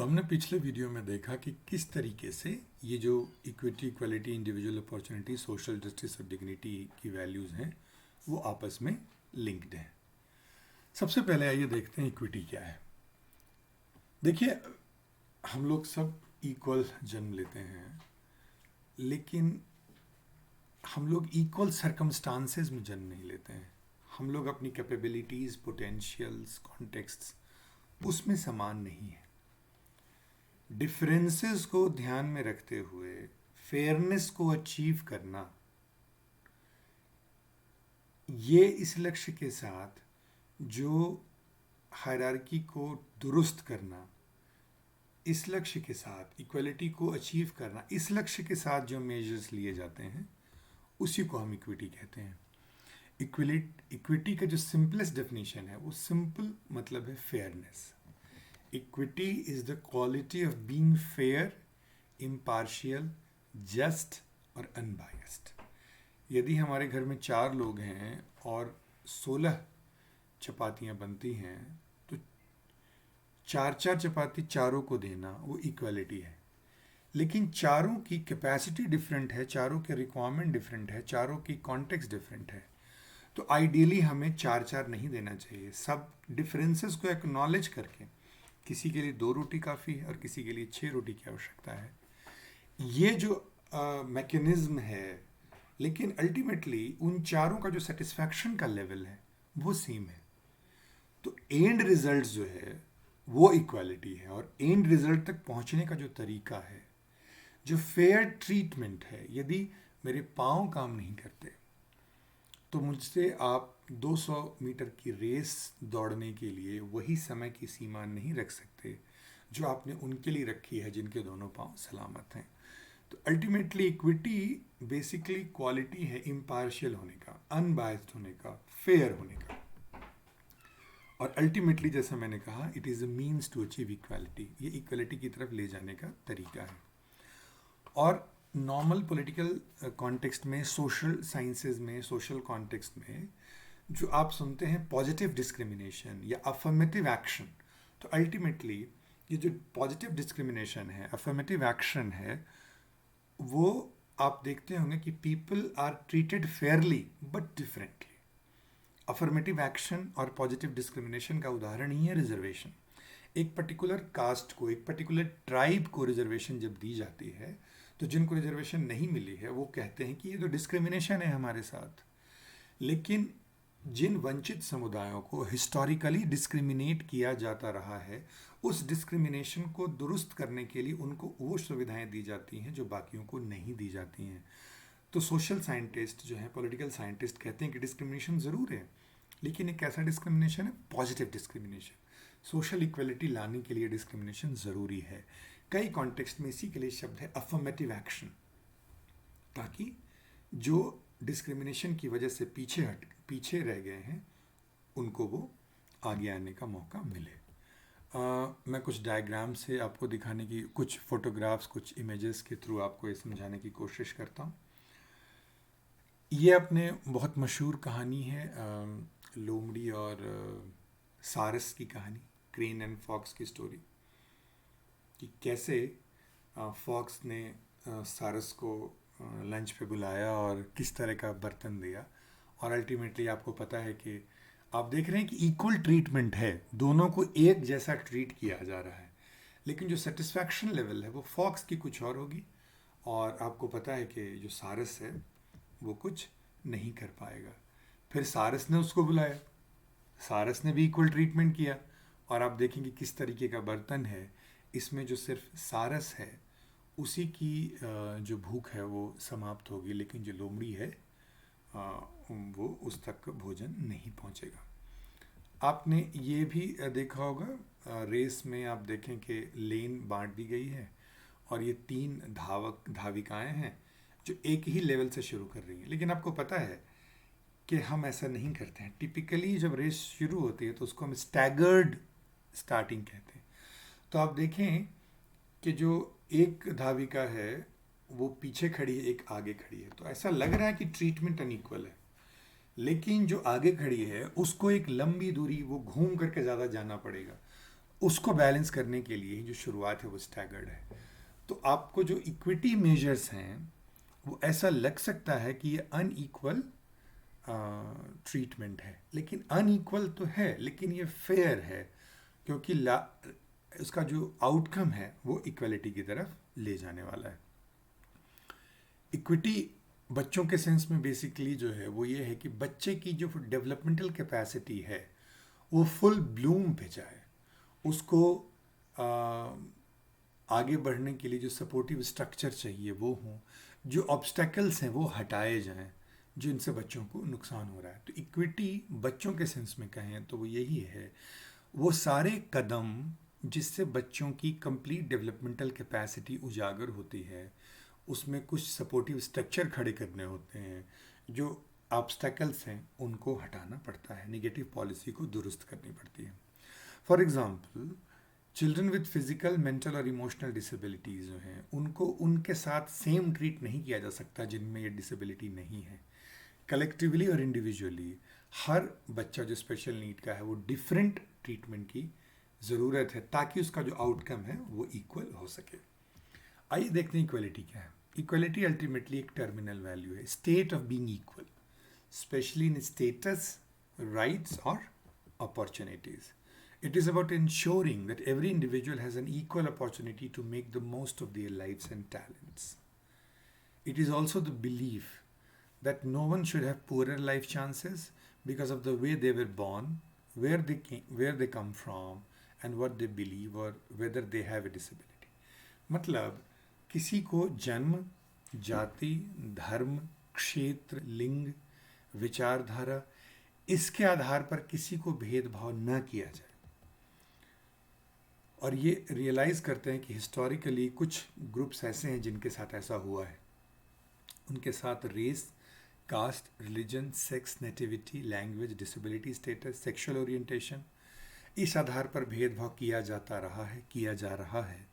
हमने पिछले वीडियो में देखा कि किस तरीके से ये जो equity, equality, individual opportunity, social justice और डिग्निटी की वैल्यूज़ हैं वो आपस में लिंक्ड हैं। सबसे पहले आइए देखते हैं इक्विटी क्या है। देखिए, हम लोग सब इक्वल जन्म लेते हैं, लेकिन हम लोग इक्वल सर्कमस्टांसेस में जन्म नहीं लेते हैं। हम लोग अपनी कैपेबिलिटीज़, पोटेंशियल्स, कॉन्टेक्स्ट्स उसमें समान नहीं है। डिफरेंसेस को ध्यान में रखते हुए फेयरनेस को अचीव करना, ये इस लक्ष्य के साथ जो हायरार्की को दुरुस्त करना, इस लक्ष्य के साथ इक्वलिटी को अचीव करना, इस लक्ष्य के साथ जो मेजर्स लिए जाते हैं उसी को हम इक्विटी कहते हैं। इक्विटी का जो सिंपलेस्ट डेफिनेशन है वो सिंपल मतलब है fairness. Equity is the quality of being fair, impartial, just और unbiased। यदि हमारे घर में 4 लोग हैं और 16 चपातियाँ बनती हैं तो 4-4 चपाती चारों को देना वो इक्वालिटी है। लेकिन चारों की कैपेसिटी डिफरेंट है, चारों के रिक्वायरमेंट डिफरेंट है, चारों की कॉन्टेक्स्ट डिफरेंट है, तो आइडियली हमें 4-4 नहीं देना चाहिए। सब डिफरेंसेस को एक्नॉलेज करके किसी के लिए 2 रोटी काफ़ी है और किसी के लिए 6 रोटी की आवश्यकता है। ये जो मैकेनिज्म है, लेकिन अल्टीमेटली उन चारों का जो सेटिस्फैक्शन का लेवल है वो सेम है। तो एंड रिजल्ट जो है वो इक्वालिटी है, और एंड रिजल्ट तक पहुंचने का जो तरीका है, जो फेयर ट्रीटमेंट है, यदि मेरे पाँव काम नहीं करते तो मुझसे आप 200 मीटर की रेस दौड़ने के लिए वही समय की सीमा नहीं रख सकते जो आपने उनके लिए रखी है जिनके दोनों पांव सलामत हैं। तो अल्टीमेटली इक्विटी बेसिकली क्वालिटी है इम्पार्शियल होने का, अनबायस्ड होने का, फेयर होने का, और अल्टीमेटली जैसा मैंने कहा it is a means to achieve equality. ये इक्वालिटी की तरफ ले जाने का तरीका है। और नॉर्मल पॉलिटिकल कॉन्टेक्स्ट में, सोशल साइंसेज में, सोशल कॉन्टेक्स्ट में जो आप सुनते हैं पॉजिटिव डिस्क्रिमिनेशन या अफर्मेटिव एक्शन, तो अल्टीमेटली ये जो पॉजिटिव डिस्क्रिमिनेशन है, अफर्मेटिव एक्शन है, वो आप देखते होंगे कि people are treated fairly but differently. Affirmative action और पॉजिटिव डिस्क्रिमिनेशन का उदाहरण ही है रिजर्वेशन। एक पर्टिकुलर कास्ट को, एक पर्टिकुलर ट्राइब को रिजर्वेशन जब दी जाती है तो जिनको रिजर्वेशन नहीं मिली है वो कहते हैं कि ये तो डिस्क्रिमिनेशन है हमारे साथ। लेकिन जिन वंचित समुदायों को हिस्टोरिकली डिस्क्रिमिनेट किया जाता रहा है, उस डिस्क्रिमिनेशन को दुरुस्त करने के लिए उनको वो सुविधाएं दी जाती हैं जो बाकियों को नहीं दी जाती हैं। तो सोशल साइंटिस्ट जो हैं, पॉलिटिकल साइंटिस्ट कहते हैं कि डिस्क्रिमिनेशन ज़रूर है, लेकिन एक ऐसा डिस्क्रिमिनेशन है पॉजिटिव डिस्क्रिमिनेशन। सोशल इक्वलिटी लाने के लिए डिस्क्रिमिनेशन ज़रूरी है। कई कॉन्टेक्स्ट में इसी के लिए शब्द है अफर्मेटिव एक्शन, ताकि जो डिस्क्रिमिनेशन की वजह से पीछे रह गए हैं उनको वो आगे आने का मौका मिले। मैं कुछ डायग्राम से आपको दिखाने की, कुछ फोटोग्राफ्स, कुछ इमेजेस के थ्रू आपको ये समझाने की कोशिश करता हूँ। ये अपने बहुत मशहूर कहानी है, लोमड़ी और सारस की कहानी, क्रेन एंड फॉक्स की स्टोरी, कि कैसे फॉक्स ने सारस को लंच पे बुलाया और किस तरह का बर्तन दिया, और अल्टीमेटली आपको पता है कि आप देख रहे हैं कि इक्वल ट्रीटमेंट है, दोनों को एक जैसा ट्रीट किया जा रहा है, लेकिन जो सेटिस्फैक्शन लेवल है वो फॉक्स की कुछ और होगी, और आपको पता है कि जो सारस है वो कुछ नहीं कर पाएगा। फिर सारस ने उसको बुलाया, सारस ने भी इक्वल ट्रीटमेंट किया, और आप देखेंगे किस तरीके का बर्तन है। इसमें जो सिर्फ सारस है उसी की जो भूख है वो समाप्त होगी, लेकिन जो लोमड़ी है वो उस तक भोजन नहीं पहुंचेगा। आपने ये भी देखा होगा, रेस में आप देखें कि लेन बांट दी गई है और ये 3 धाविकाएं हैं जो एक ही लेवल से शुरू कर रही हैं, लेकिन आपको पता है कि हम ऐसा नहीं करते हैं। टिपिकली जब रेस शुरू होती है तो उसको हम स्टैगर्ड स्टार्टिंग कहते हैं। तो आप देखें कि जो एक धाविका है वो पीछे खड़ी है, एक आगे खड़ी है, तो ऐसा लग रहा है कि ट्रीटमेंट अनइक्वल है, लेकिन जो आगे खड़ी है उसको एक लंबी दूरी वो घूम करके ज़्यादा जाना पड़ेगा, उसको बैलेंस करने के लिए जो शुरुआत है वो स्टैगर्ड है। तो आपको जो इक्विटी मेजर्स हैं वो ऐसा लग सकता है कि ये अनइक्वल ट्रीटमेंट है, लेकिन अनइक्वल तो है लेकिन ये फेयर है, क्योंकि उसका जो आउटकम है वो इक्वलिटी की तरफ ले जाने वाला है। इक्विटी बच्चों के सेंस में बेसिकली जो है वो ये है कि बच्चे की जो डेवलपमेंटल कैपेसिटी है वो फुल ब्लूम पे जाए, उसको आ, आगे बढ़ने के लिए जो सपोर्टिव स्ट्रक्चर चाहिए वो हों, जो ऑब्स्टेकल्स हैं वो हटाए जाएं जो इनसे बच्चों को नुकसान हो रहा है। तो इक्विटी बच्चों के सेंस में कहें तो वो यही है, वो सारे कदम जिससे बच्चों की कंप्लीट डेवलपमेंटल कैपेसिटी उजागर होती है, उसमें कुछ सपोर्टिव स्ट्रक्चर खड़े करने होते हैं, जो ऑब्स्टेकल्स हैं उनको हटाना पड़ता है, नेगेटिव पॉलिसी को दुरुस्त करनी पड़ती है। For example children with physical, mental और इमोशनल डिसेबिलिटीज़ जो हैं उनको उनके साथ सेम ट्रीट नहीं किया जा सकता जिनमें ये डिसेबिलिटी नहीं है। कलेक्टिवली और इंडिविजुअली हर बच्चा जो स्पेशल नीड का है वो डिफरेंट ट्रीटमेंट की ज़रूरत है ताकि उसका जो आउटकम है वो इक्वल हो सके। आइए देखते हैं इक्वलिटी क्या है। इक्वलिटी अल्टीमेटली एक टर्मिनल वैल्यू है, state of being equal, specially in status, rights और opportunities. It is about ensuring that every individual has an equal opportunity to make the most of their lives and talents. It is also the belief that no one should have poorer life chances because of the way they were born, where they come from, and what they believe or whether they have a disability. मतलब किसी को जन्म, जाति, धर्म, क्षेत्र, लिंग, विचारधारा इसके आधार पर किसी को भेदभाव न किया जाए। और ये रियलाइज़ करते हैं कि हिस्टोरिकली कुछ ग्रुप्स ऐसे हैं जिनके साथ ऐसा हुआ है, उनके साथ race, caste, religion, sex, nativity, language, disability status, sexual orientation, इस आधार पर भेदभाव किया जा रहा है,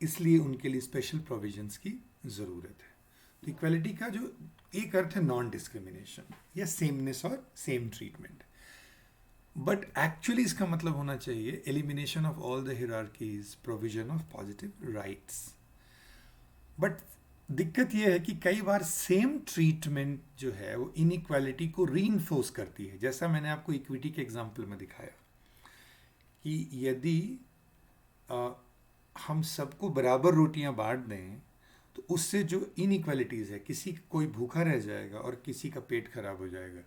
इसलिए उनके लिए स्पेशल प्रोविजंस की ज़रूरत है। तो इक्वलिटी का जो एक अर्थ है नॉन डिस्क्रिमिनेशन या सेमनेस और सेम ट्रीटमेंट, बट एक्चुअली इसका मतलब होना चाहिए elimination of all the hierarchies, provision of positive rights. But दिक्कत यह है कि कई बार सेम ट्रीटमेंट जो है वो इनइक्वालिटी को रीइंफोर्स करती है, जैसा मैंने आपको इक्विटी के एग्जांपल में दिखाया कि यदि हम सबको बराबर रोटियां बांट दें तो उससे जो इनइक्वालिटीज़ है, कोई भूखा रह जाएगा और किसी का पेट खराब हो जाएगा।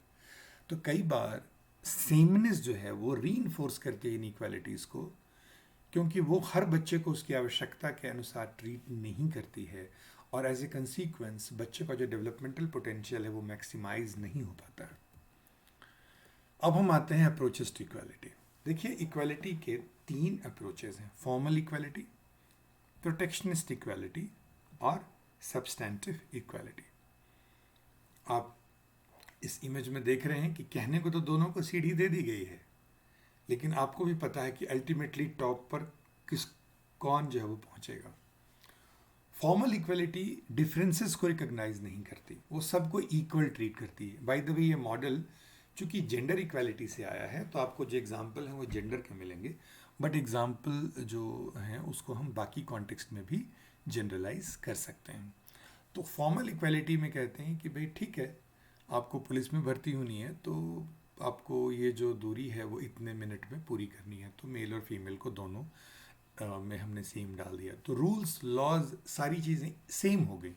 तो कई बार सेमनेस जो है वो रीइंफोर्स करती है इनइक्वालिटीज़ को, क्योंकि वो हर बच्चे को उसकी आवश्यकता के अनुसार ट्रीट नहीं करती है और एज ए कंसीक्वेंस बच्चे का जो डेवलपमेंटल पोटेंशियल है वो मैक्सिमाइज नहीं हो पाता है। अब हम आते हैं अप्रोचेस टू इक्वालिटी। देखिए इक्वालिटी के 3 अप्रोचेस हैं, फॉर्मल इक्वालिटी, प्रोटेक्शनिस्ट इक्वालिटी और सब्सटेंटिव इक्वालिटी। आप इस इमेज में देख रहे हैं कि कहने को तो दोनों को सीढ़ी दे दी गई है, लेकिन आपको भी पता है कि अल्टीमेटली टॉप पर कौन जो है वो पहुंचेगा। फॉर्मल इक्वलिटी डिफरेंसेस को रिकॉग्नाइज नहीं करती, वो सबको इक्वल ट्रीट करती है। बाय द वे ये मॉडल चूंकि जेंडर इक्वालिटी से आया है तो आपको जो एग्जाम्पल हैं वो जेंडर के मिलेंगे, बट एग्जाम्पल जो हैं उसको हम बाकी कॉन्टेक्स्ट में भी जनरलाइज कर सकते हैं। तो फॉर्मल इक्वालिटी में कहते हैं कि भाई ठीक है, आपको पुलिस में भर्ती होनी है तो आपको ये जो दूरी है वो इतने मिनट में पूरी करनी है, तो मेल और फीमेल को दोनों में हमने सेम डाल दिया, तो रूल्स, लॉज, सारी चीज़ें सेम हो गई।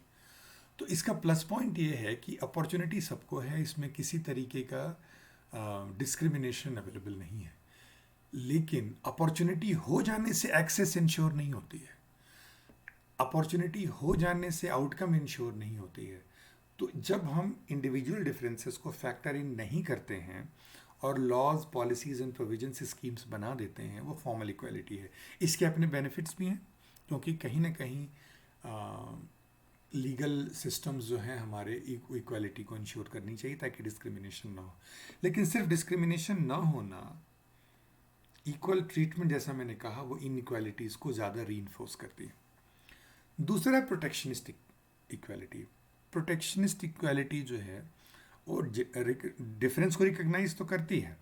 तो इसका प्लस पॉइंट ये है कि अपॉर्चुनिटी सबको है, इसमें किसी तरीके का डिस्क्रिमिनेशन अवेलेबल नहीं है, लेकिन अपॉर्चुनिटी हो जाने से एक्सेस इंश्योर नहीं होती है, अपॉर्चुनिटी हो जाने से आउटकम इंश्योर नहीं होती है। तो जब हम इंडिविजुअल डिफरेंसेस को फैक्टर इन नहीं करते हैं और laws, policies and provisions, schemes बना देते हैं, वो फॉर्मल इक्वालिटी है। इसके अपने बेनिफिट्स भी हैं, क्योंकि कहीं ना कहीं लीगल सिस्टम्स जो हैं हमारे इक्वालिटी को इंश्योर करनी चाहिए ताकि डिस्क्रिमिनेशन ना हो। लेकिन सिर्फ डिस्क्रिमिनेशन ना होना, इक्वल ट्रीटमेंट जैसा मैंने कहा, वो इनइक्वालिटीज़ को ज़्यादा रीइंफोर्स करती है। दूसरा प्रोटेक्शनिस्ट इक्वालिटी। प्रोटेक्शनिस्ट इक्वालिटी जो है वो डिफरेंस को रिकॉग्नाइज तो करती है,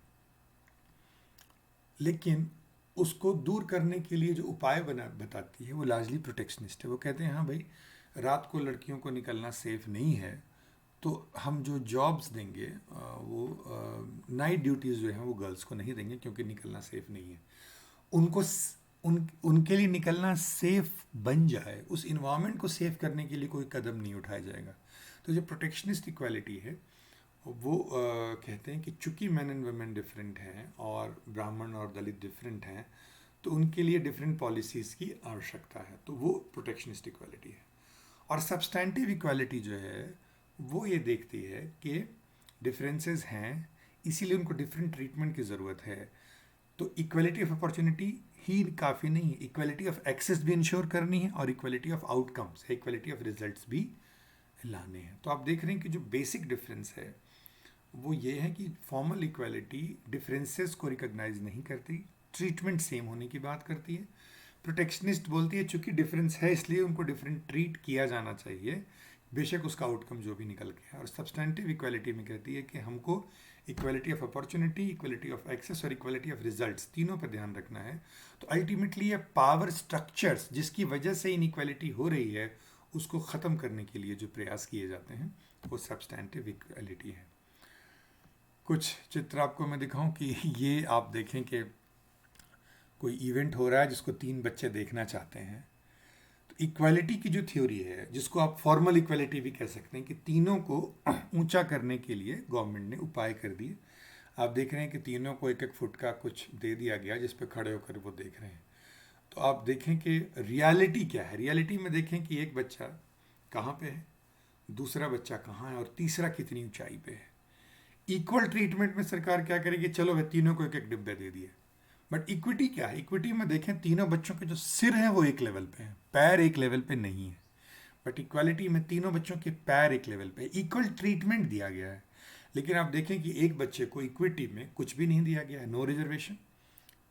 लेकिन उसको दूर करने के लिए जो उपाय बताती है वो लार्जली प्रोटेक्शनिस्ट है। वो कहते हैं हाँ भाई, रात को लड़कियों को निकलना सेफ नहीं है, तो हम जो जॉब्स देंगे वो नाइट ड्यूटीज़ जो हैं वो गर्ल्स को नहीं देंगे, क्योंकि निकलना सेफ नहीं है। उनको उनके लिए निकलना सेफ बन जाए, उस इन्वायरमेंट को सेफ करने के लिए कोई कदम नहीं उठाया जाएगा। तो जो प्रोटेक्शनिस्ट इक्वालिटी है वो कहते हैं कि चूंकि मैन एंड वुमेन डिफरेंट हैं और ब्राह्मण और दलित डिफरेंट हैं, तो उनके लिए डिफरेंट पॉलिसीज़ की आवश्यकता है। तो वो प्रोटेक्शनिस्ट इक्वालिटी है। और सब्सटैंटिव इक्वालिटी जो है वो ये देखती है कि डिफरेंसेस हैं, इसीलिए उनको डिफरेंट ट्रीटमेंट की ज़रूरत है। तो इक्वलिटी ऑफ अपॉर्चुनिटी ही काफ़ी नहीं है, इक्वलिटी ऑफ एक्सेस भी इंश्योर करनी है और equality of outcomes, equality of results भी लाने हैं। तो आप देख रहे हैं कि जो बेसिक डिफरेंस है वो ये है कि फॉर्मल इक्वालिटी डिफरेंसेस को रिकॉग्नाइज नहीं करती, ट्रीटमेंट सेम होने की बात करती है। प्रोटेक्शनिस्ट बोलती है चूंकि डिफरेंस है इसलिए उनको डिफरेंट ट्रीट किया जाना चाहिए, बेशक उसका आउटकम जो भी निकल के है। और सब्सटैंटिव इक्वालिटी में कहती है कि हमको equality of opportunity, equality of access और इक्वालिटी ऑफ रिजल्ट्स, तीनों पर ध्यान रखना है। तो अल्टीमेटली ये पावर स्ट्रक्चर्स जिसकी वजह से इनइक्वालिटी हो रही है उसको ख़त्म करने के लिए जो प्रयास किए जाते हैं वो सब्सटैंटिव इक्वालिटी है। कुछ चित्र आपको मैं दिखाऊं कि ये आप देखें कि कोई इवेंट हो रहा है जिसको 3 बच्चे देखना चाहते हैं। तो इक्वालिटी की जो थ्योरी है, जिसको आप फॉर्मल इक्वालिटी भी कह सकते हैं, कि तीनों को ऊंचा करने के लिए गवर्नमेंट ने उपाय कर दिए। आप देख रहे हैं कि तीनों को 1-1 फुट का कुछ दे दिया गया जिस पे खड़े होकर वो देख रहे हैं। तो आप देखें कि रियलिटी क्या है। रियलिटी में देखें कि एक बच्चा कहाँ पे है, दूसरा बच्चा कहाँ है और तीसरा कितनी ऊंचाई पे है। इक्वल ट्रीटमेंट में सरकार क्या करेगी, चलो भाई तीनों को 1-1 डिब्बे दे दिए। बट इक्विटी क्या है, इक्विटी में देखें तीनों बच्चों के जो सिर हैं वो एक लेवल पे हैं, पैर एक लेवल पे नहीं है। बट इक्वालिटी में तीनों बच्चों के पैर एक लेवल पे, इक्वल ट्रीटमेंट दिया गया है। लेकिन आप देखें कि एक बच्चे को इक्विटी में कुछ भी नहीं दिया गया है, नो रिजर्वेशन।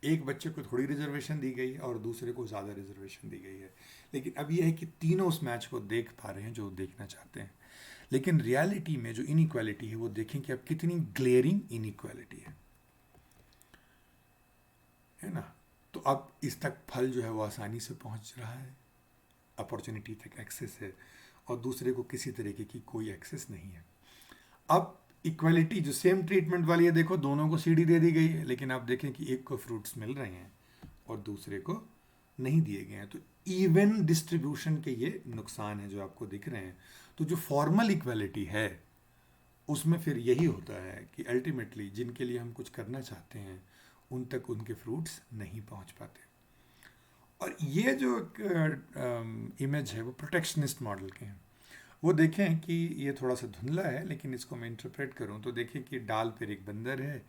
एक बच्चे को थोड़ी रिजर्वेशन दी गई है और दूसरे को ज़्यादा रिजर्वेशन दी गई है। लेकिन अब यह है कि तीनों उस मैच को देख पा रहे हैं जो देखना चाहते हैं। लेकिन रियलिटी में जो इनइक्वालिटी है वो देखें कि अब कितनी ग्लेयरिंग इनइक्वालिटी है ना। तो अब इस तक फल जो है वो आसानी से पहुंच रहा है, अपॉर्चुनिटी तक एक्सेस है, और दूसरे को किसी तरीके की कोई एक्सेस नहीं है। अब इक्वालिटी जो सेम ट्रीटमेंट वाली है, देखो दोनों को सीढ़ी दे दी गई है, लेकिन आप देखें कि एक को फ्रूट्स मिल रहे हैं और दूसरे को नहीं दिए गए हैं। तो इवन डिस्ट्रीब्यूशन के ये नुकसान है जो आपको दिख रहे हैं। तो जो फॉर्मल इक्वालिटी है उसमें फिर यही होता है कि अल्टीमेटली जिनके लिए हम कुछ करना चाहते हैं उन तक उनके फ्रूट्स नहीं पहुंच पाते। और ये जो इमेज है वो प्रोटेक्शनिस्ट मॉडल के हैं। वो देखें कि ये थोड़ा सा धुंधला है, लेकिन इसको मैं इंटरप्रेट करूं तो देखें कि डाल पर एक बंदर है,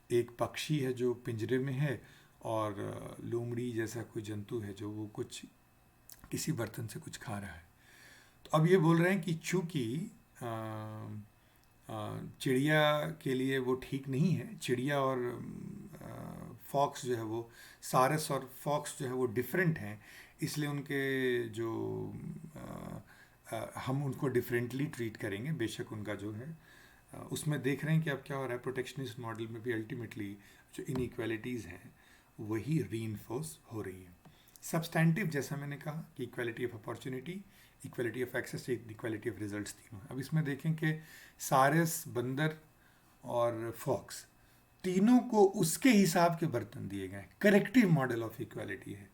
एक पक्षी है जो पिंजरे में है, और लोमड़ी जैसा कोई जंतु है जो वो कुछ किसी बर्तन से कुछ खा रहा है। तो अब ये बोल रहे हैं कि चूंकि चिड़िया के लिए वो ठीक नहीं है, चिड़िया और फॉक्स जो है वो, सारस और फॉक्स जो है वो डिफरेंट हैं, इसलिए उनके जो हम उनको डिफरेंटली ट्रीट करेंगे। बेशक उनका जो है उसमें देख रहे हैं कि अब क्या हो रहा है, प्रोटेक्शनिस्ट मॉडल में भी अल्टीमेटली जो इनइक्वालिटीज़ हैं वही रीइंफोर्स हो रही हैं। सब्सटैंटिव जैसा मैंने कहा कि equality of opportunity, equality of access, equality of results, तीनों। अब इसमें देखें कि सारस, बंदर और फॉक्स, तीनों को उसके हिसाब के बर्तन दिए गए। करेक्टिव मॉडल ऑफ इक्वालिटी है।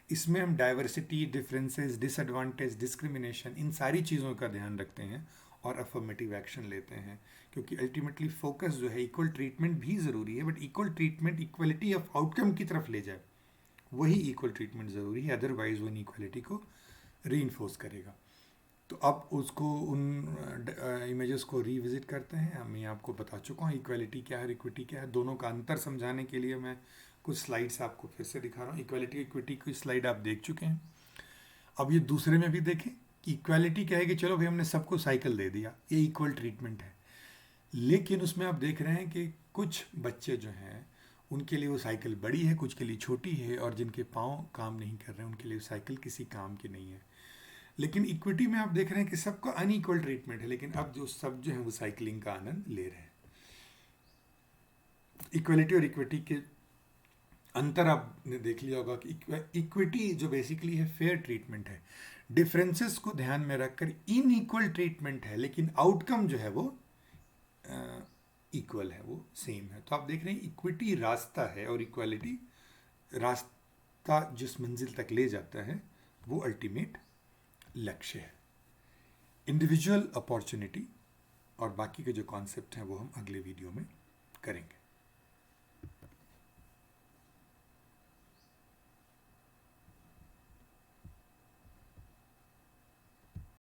इसमें हम डाइवर्सिटी, डिफरेंसेस, डिसएडवांटेज, डिस्क्रिमिनेशन, इन सारी चीज़ों का ध्यान रखते हैं और अफर्मेटिव एक्शन लेते हैं, क्योंकि अल्टीमेटली फोकस जो है इक्वल ट्रीटमेंट भी ज़रूरी है, but equal treatment equality of outcome की तरफ ले जाए वही इक्वल ट्रीटमेंट ज़रूरी है, अदरवाइज वो इनइक्वालिटी को रीइंफोर्स करेगा। तो अब उसको उन इमेजेस को रीविजिट करते हैं। मैं आपको बता चुका हूँ इक्वालिटी क्या है, इक्विटी क्या है, दोनों का अंतर समझाने के लिए मैं कुछ स्लाइड्स आपको फिर से दिखा रहा हूँ। इक्वालिटी इक्विटी की स्लाइड आप देख चुके हैं। अब ये दूसरे में भी देखें कि इक्वालिटी क्या है कि चलो भाई हमने सबको साइकिल दे दिया, ये इक्वल ट्रीटमेंट है। लेकिन उसमें आप देख रहे हैं कि कुछ बच्चे जो हैं उनके लिए वो साइकिल बड़ी है, कुछ के लिए छोटी है, और जिनके पाँव काम नहीं कर रहे हैं उनके लिए साइकिल किसी काम की नहीं है। लेकिन इक्विटी में आप देख रहे हैं कि सबका अनइक्वल ट्रीटमेंट है, लेकिन अब जो सब जो है वो साइकिलिंग का आनंद ले रहे हैं। इक्वलिटी और इक्विटी के अंतर आपने देख लिया होगा कि इक्विटी जो बेसिकली है फेयर ट्रीटमेंट है, डिफरेंसेस को ध्यान में रखकर इनइक्वल ट्रीटमेंट है, लेकिन आउटकम जो है वो इक्वल है, वो सेम है। तो आप देख रहे हैं इक्विटी रास्ता है और इक्वालिटी रास्ता जिस मंजिल तक ले जाता है वो अल्टीमेट लक्ष्य है। इंडिविजुअल अपॉर्चुनिटी और बाकी के जो कॉन्सेप्ट हैं वो हम अगले वीडियो में करेंगे।